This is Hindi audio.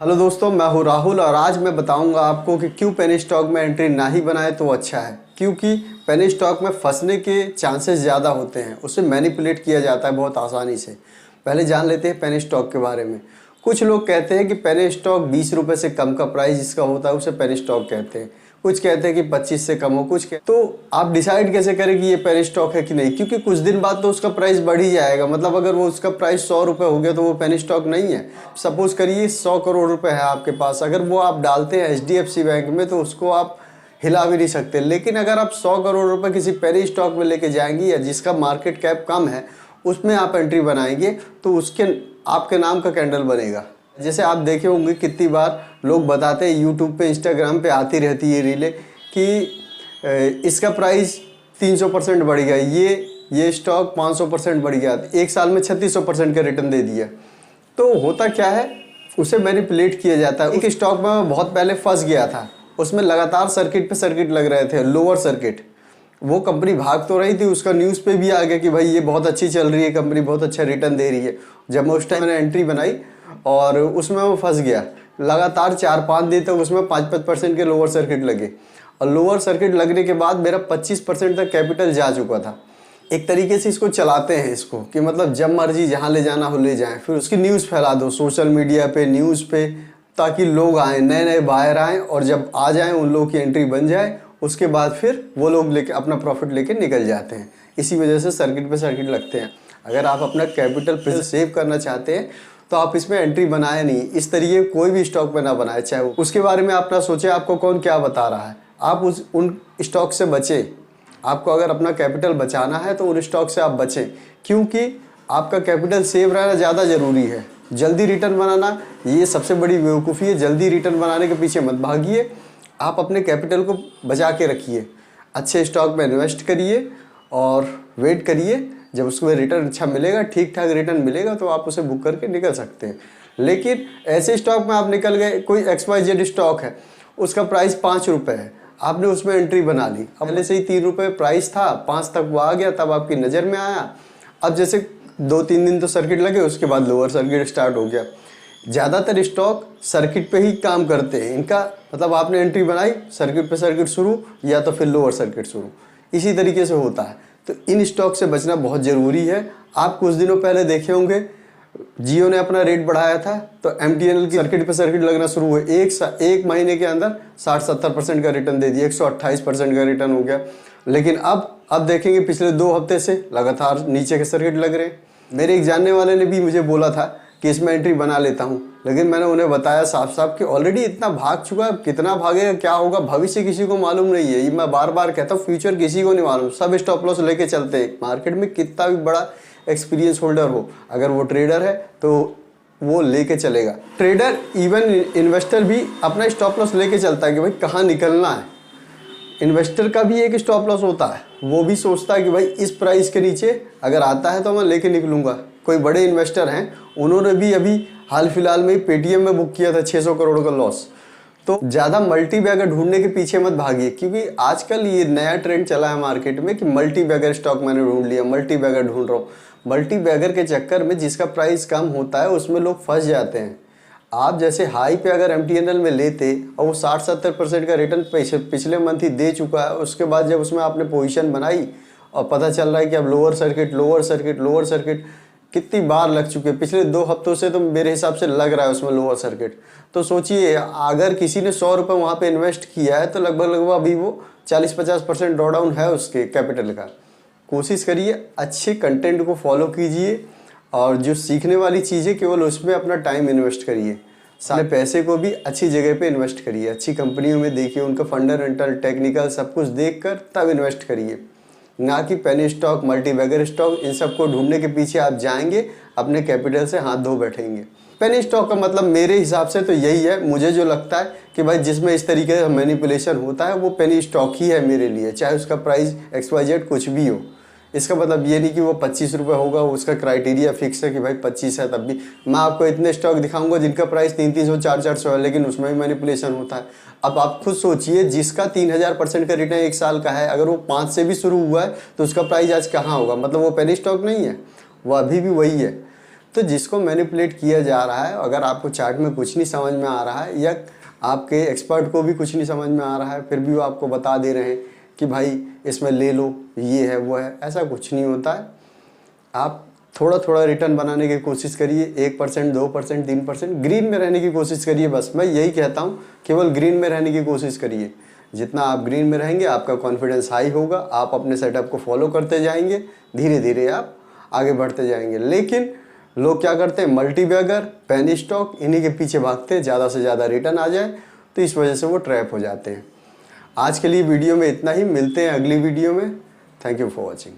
हेलो दोस्तों, मैं हूँ राहुल और आज मैं बताऊंगा आपको कि क्यों पेनी स्टॉक में एंट्री ना ही बनाए तो अच्छा है। क्योंकि पेनी स्टॉक में फंसने के चांसेस ज़्यादा होते हैं, उसे मैनिपुलेट किया जाता है बहुत आसानी से। पहले जान लेते हैं पेनी स्टॉक के बारे में। कुछ लोग कहते हैं कि पेनी स्टॉक 20 रुपये से कम का प्राइस जिसका होता है उसे पेनी स्टॉक कहते हैं। कुछ कहते हैं कि 25 से कम हो, तो आप डिसाइड कैसे करें कि ये पेनी स्टॉक है कि नहीं? क्योंकि कुछ दिन बाद तो उसका प्राइस बढ़ ही जाएगा। मतलब अगर वो उसका प्राइस 100 रुपये हो गया तो वो पेनी स्टॉक नहीं है। सपोज करिए 100 करोड़ रुपए है आपके पास, अगर वो आप डालते हैं HDFC बैंक में तो उसको आप हिला भी नहीं सकते। लेकिन अगर आप 100 करोड़ रुपए किसी पेनी स्टॉक में लेके जाएंगे या जिसका मार्केट कैप कम है उसमें आप एंट्री बनाएंगे तो उसके आपके नाम का कैंडल बनेगा। जैसे आप देखे होंगे कितनी बार लोग बताते हैं, यूट्यूब पे इंस्टाग्राम पे आती रहती है रीलें कि इसका प्राइस 300% बढ़ गया, ये स्टॉक 500% बढ़ गया, एक साल में 3600% का रिटर्न दे दिया। तो होता क्या है, उसे मैनिपुलेट किया जाता है। एक स्टॉक में मैं बहुत पहले फंस गया था, उसमें लगातार सर्किट पे सर्किट लग रहे थे, लोअर सर्किट। वो कंपनी भाग तो रही थी, उसका न्यूज़ पे भी आ गया कि भाई ये बहुत अच्छी चल रही है कंपनी, बहुत अच्छा रिटर्न दे रही है। जब मैं उस टाइम मैंने एंट्री बनाई और उसमें मैं फंस गया। लगातार 4-5 दिन तक उसमें 5-5% के लोअर सर्किट लगे और लोअर सर्किट लगने के बाद मेरा 25% तक कैपिटल जा चुका था। एक तरीके से इसको चलाते हैं इसको कि मतलब जब मर्जी जहाँ ले जाना हो ले जाएं, फिर उसकी न्यूज़ फैला दो सोशल मीडिया पे, न्यूज़ पे, ताकि लोग आएँ, नए नए बायर आएँ और जब आ जाएँ उन लोगों की एंट्री बन जाए, उसके बाद फिर वो लोग लेके अपना प्रॉफिट लेके निकल जाते हैं। इसी वजह से सर्किट पे सर्किट लगते हैं। अगर आप अपना कैपिटल फिर सेव करना चाहते हैं तो आप इसमें एंट्री बनाए नहीं, इस तरीके कोई भी स्टॉक में ना बनाए। चाहे उसके बारे में आप ना सोचें आपको कौन क्या बता रहा है, आप उन स्टॉक से बचें। आपको अगर अपना कैपिटल बचाना है तो उन स्टॉक से आप बचें, क्योंकि आपका कैपिटल सेव रहना ज़्यादा ज़रूरी है। जल्दी रिटर्न बनाना ये सबसे बड़ी बेवकूफ़ी है। जल्दी रिटर्न बनाने के पीछे मत भागिए, आप अपने कैपिटल को बचा के रखिए, अच्छे स्टॉक में इन्वेस्ट करिए और वेट करिए। जब उसमें रिटर्न अच्छा मिलेगा, ठीक ठाक रिटर्न मिलेगा तो आप उसे बुक करके निकल सकते हैं। लेकिन ऐसे स्टॉक में आप निकल गए, कोई XYZ स्टॉक है, उसका प्राइस 5 रुपये है, आपने उसमें एंट्री बना ली, पहले से ही 3 रुपये प्राइस था, 5 तक वो आ गया, तब आपकी नज़र में आया। अब जैसे 2-3 दिन तो सर्किट लगे, उसके बाद लोअर सर्किट स्टार्ट हो गया। ज़्यादातर स्टॉक सर्किट पे ही काम करते हैं। इनका मतलब आपने एंट्री बनाई, सर्किट पे सर्किट शुरू या तो फिर लोअर सर्किट शुरू, इसी तरीके से होता है। तो इन स्टॉक से बचना बहुत ज़रूरी है। आप कुछ दिनों पहले देखे होंगे जियो ने अपना रेट बढ़ाया था तो MTNL की सर्किट पे सर्किट लगना शुरू हुए। एक महीने के अंदर 60-70% का रिटर्न दे दिया, 128% का रिटर्न हो गया। लेकिन अब देखेंगे पिछले 2 हफ्ते से लगातार नीचे के सर्किट लग रहे हैं। मेरे एक जानने वाले ने भी मुझे बोला था कि इसमें एंट्री बना लेता हूँ, लेकिन मैंने उन्हें बताया साफ साफ कि ऑलरेडी इतना भाग चुका है, कितना भागेगा, क्या होगा, भविष्य किसी को मालूम नहीं है। ये मैं बार बार कहता हूँ, फ्यूचर किसी को नहीं मालूम। सब स्टॉप लॉस लेके चलते हैं। मार्केट में कितना भी बड़ा एक्सपीरियंस होल्डर हो, अगर वो ट्रेडर है तो वो लेके चलेगा। ट्रेडर, इवन इन्वेस्टर भी अपना स्टॉप लॉस लेके चलता है कि भाई कहाँ निकलना है। इन्वेस्टर का भी एक स्टॉप लॉस होता है, वो भी सोचता है कि भाई इस प्राइस के नीचे अगर आता है तो मैं लेके निकलूंगा। कोई बड़े इन्वेस्टर हैं, उन्होंने भी अभी हाल फिलहाल में पेटीएम में बुक किया था 600 करोड़ का लॉस। तो ज़्यादा मल्टी बैगर ढूंढने के पीछे मत भागिए, क्योंकि आजकल ये नया ट्रेंड चला है मार्केट में कि मल्टी बैगर स्टॉक मैंने ढूंढ लिया, मल्टी बैगर ढूंढ रहा हूँ। मल्टी बैगर के चक्कर में जिसका प्राइस कम होता है उसमें लोग फंस जाते हैं। आप जैसे हाई पे अगर MTNL में लेते और वो 60-70% का रिटर्न पिछले मंथ ही दे चुका है, उसके बाद जब उसमें आपने पोजीशन बनाई और पता चल रहा है कि अब लोअर सर्किट कितनी बार लग चुके हैं, पिछले 2 हफ्तों से तो मेरे हिसाब से लग रहा है उसमें लोअर सर्किट। तो सोचिए, अगर किसी ने 100 रुपये वहाँ पे इन्वेस्ट किया है तो लगभग अभी वो 40-50% ड्रॉडाउन है उसके कैपिटल का। कोशिश करिए, अच्छे कंटेंट को फॉलो कीजिए और जो सीखने वाली चीज़ें केवल उसमें अपना टाइम इन्वेस्ट करिए। सारे पैसे को भी अच्छी जगह पे इन्वेस्ट करिए, अच्छी कंपनियों में देखिए, उनका फंडामेंटल, टेक्निकल सब कुछ देखकर तब इन्वेस्ट करिए, ना कि penny stock, multi bagger stock, इन सबको ढूंढने के पीछे आप जाएंगे, अपने कैपिटल से हाथ धो बैठेंगे। पेनी स्टॉक का मतलब मेरे हिसाब से तो यही है, मुझे जो लगता है कि भाई जिसमें इस तरीके से मैनिपुलेशन होता है वो पेनी स्टॉक ही है मेरे लिए, चाहे उसका प्राइस XYZ कुछ भी हो। इसका मतलब ये नहीं कि वो 25 रुपये होगा, उसका क्राइटेरिया फिक्स है कि भाई 25 है। तब भी मैं आपको इतने स्टॉक दिखाऊंगा जिनका प्राइस 300, 400 है, लेकिन उसमें भी मैनिपुलेशन होता है। अब आप खुद सोचिए, जिसका 3000% का रिटर्न 1 साल का है, अगर वो 5 से भी शुरू हुआ है तो उसका प्राइस आज कहाँ होगा? मतलब वो पेनी स्टॉक नहीं है, वो अभी भी वही है। तो जिसको मैनिपुलेट किया जा रहा है, अगर आपको चार्ट में कुछ नहीं समझ में आ रहा है या आपके एक्सपर्ट को भी कुछ नहीं समझ में आ रहा है, फिर भी वो आपको बता दे रहे हैं कि भाई इसमें ले लो, ये है वो है, ऐसा कुछ नहीं होता है। आप थोड़ा थोड़ा रिटर्न बनाने की कोशिश करिए, 1%, 2%, 3%, ग्रीन में रहने की कोशिश करिए। बस मैं यही कहता हूँ, केवल ग्रीन में रहने की कोशिश करिए। जितना आप ग्रीन में रहेंगे आपका कॉन्फिडेंस हाई होगा, आप अपने सेटअप को फॉलो करते जाएंगे, धीरे धीरे आप आगे बढ़ते जाएंगे। लेकिन लोग क्या करते हैं, मल्टी बैगर, पेनी स्टॉक, इन्हीं के पीछे भागते हैं, ज़्यादा से ज़्यादा रिटर्न आ जाए, तो इस वजह से वो ट्रैप हो जाते हैं। आज के लिए वीडियो में इतना ही, मिलते हैं अगली वीडियो में। Thank you for watching.